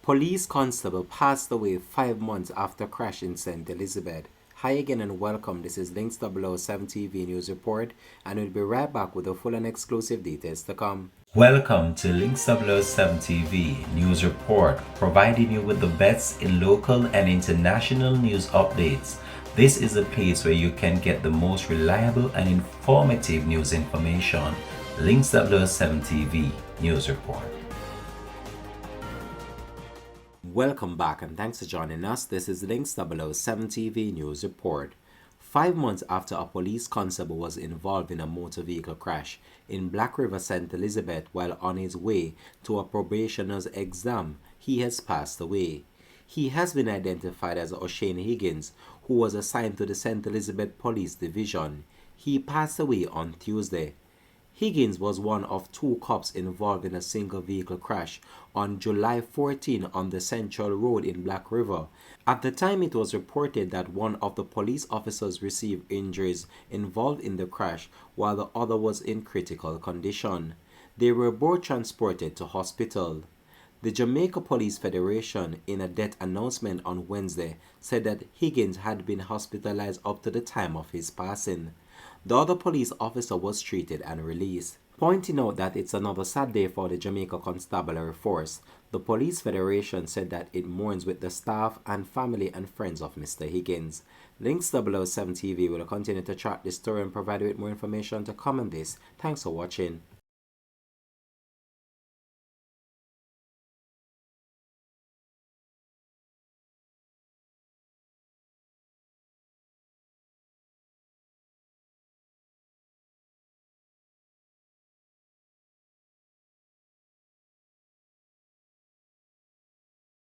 Police constable passed away 5 months after crash in St. Elizabeth. Hi again and welcome. This is Links 007 TV News Report, and we'll be right back with the full and exclusive details to come. Welcome to Links 007 TV News Report, providing you with the best in local and international news updates. This is a place where you can get the most reliable and informative news information. Links 007 TV News Report. Welcome back and thanks for joining us. This is Links 007 TV News Report. 5 months after a police constable was involved in a motor vehicle crash in Black River, St. Elizabeth while on his way to a probationer's exam, he has passed away. He has been identified as O'Shane Higgins, who was assigned to the St. Elizabeth Police Division. He passed away on Tuesday. Higgins was one of 2 cops involved in a single vehicle crash on July 14 on the Central Road in Black River. At the time, it was reported that one of the police officers received injuries involved in the crash while the other was in critical condition. They were both transported to hospital. The Jamaica Police Federation, in a death announcement on Wednesday, said that Higgins had been hospitalized up to the time of his passing. The other police officer was treated and released. Pointing out that it's another sad day for the Jamaica Constabulary Force, the Police Federation said that it mourns with the staff and family and friends of Mr. Higgins. Links 007 TV will continue to track this story and provide you with more information to come on this. Thanks for watching.